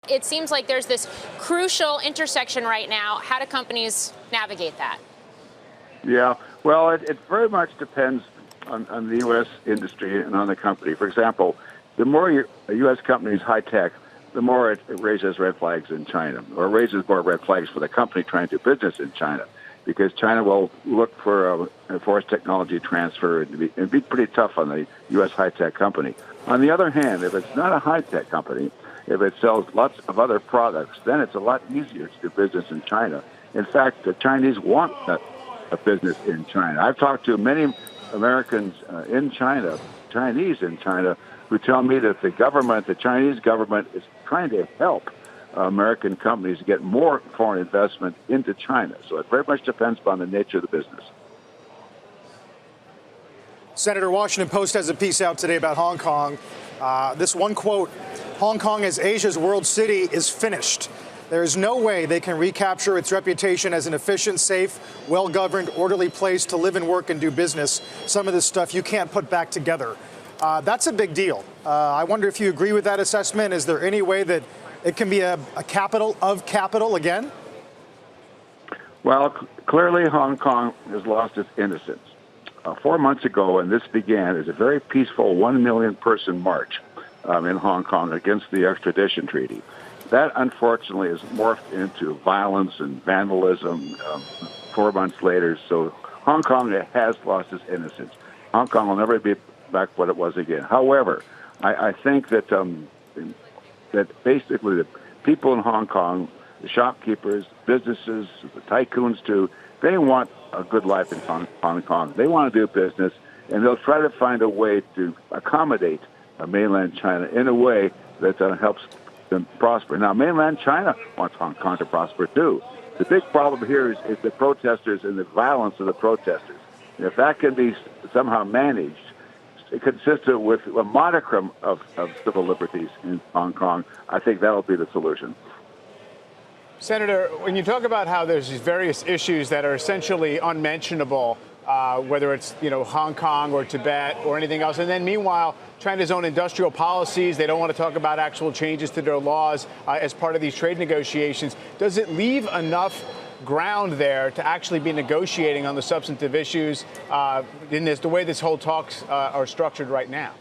it seems like there's this crucial intersection right now. How do companies navigate that? Yeah, well, it very much depends on the U.S. industry and on the company. For example, the more a U.S. company is high-tech, the more it raises red flags in China, or raises more red flags for the company trying to do business in China, because China will look for a forced technology transfer and be pretty tough on the U.S. high-tech company. On the other hand, if it's not a high-tech company, if it sells lots of other products, then it's a lot easier to do business in China. In fact, the Chinese want a business in China. I've talked to many Americans in China, Chinese in China, who tell me that the Chinese government is trying to help American companies get more foreign investment into China. So it very much depends upon the nature of the business. Senator, Washington Post has a piece out today about Hong Kong. This one quote, "Hong Kong as Asia's world city is finished. There is no way they can recapture its reputation as an efficient, safe, well-governed, orderly place to live and work and do business. Some of this stuff you can't put back together." That's a big deal. I wonder if you agree with that assessment. Is there any way that it can be a capital of capital again? Well, clearly Hong Kong has lost its innocence. 4 months ago, when this began, it was a very peaceful 1 million person march in Hong Kong against the extradition treaty. That, unfortunately, has morphed into violence and vandalism 4 months later. So Hong Kong has lost its innocence. Hong Kong will never be back what it was again. However, I think that that basically the people in Hong Kong, the shopkeepers, businesses, the tycoons too, they want a good life in Hong Kong. They want to do business, and they'll try to find a way to accommodate mainland China in a way that helps them prosper. Now, mainland China wants Hong Kong to prosper too. The big problem here is the protesters and the violence of the protesters. And if that can be somehow managed, consistent with a modicum of civil liberties in Hong Kong, I think that'll be the solution. Senator, when you talk about how there's these various issues that are essentially unmentionable, whether it's Hong Kong or Tibet or anything else, and then meanwhile China's own industrial policies, they don't want to talk about actual changes to their laws as part of these trade negotiations. Does it leave enough ground there to actually be negotiating on the substantive issues in the way this whole talks are structured right now?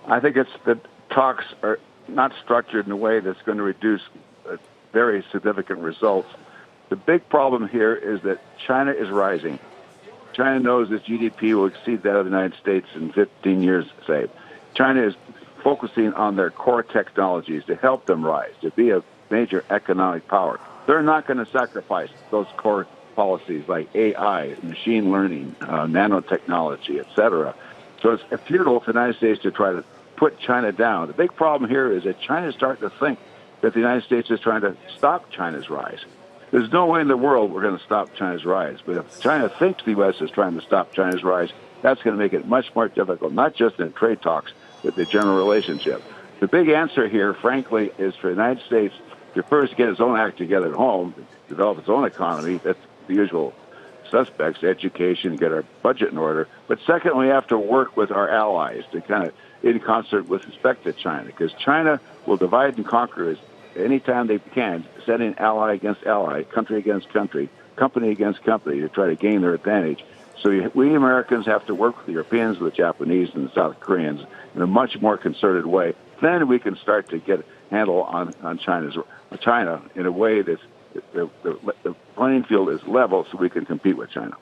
I think it's that talks are not structured in a way that's going to reduce very significant results. The big problem here is that China is rising. China knows its GDP will exceed that of the United States in 15 years, say. China is focusing on their core technologies to help them rise, to be a major economic power. They're not going to sacrifice those core policies like AI, machine learning, nanotechnology, etc. So it's futile for the United States to try to put China down. The big problem here is that China is starting to think that the United States is trying to stop China's rise. There's no way in the world we're going to stop China's rise. But if China thinks the U.S. is trying to stop China's rise, that's going to make it much more difficult, not just in trade talks, but the general relationship. The big answer here, frankly, is for the United States to first get its own act together at home, develop its own economy. That's the usual suspects, education, get our budget in order. But secondly, we have to work with our allies to kind of in concert with respect to China, because China will divide and conquer anytime they can, setting ally against ally, country against country, company against company to try to gain their advantage. So we Americans have to work with the Europeans, the Japanese, and the South Koreans in a much more concerted way. Then we can start to get a handle on China in a way that the playing field is level so we can compete with China.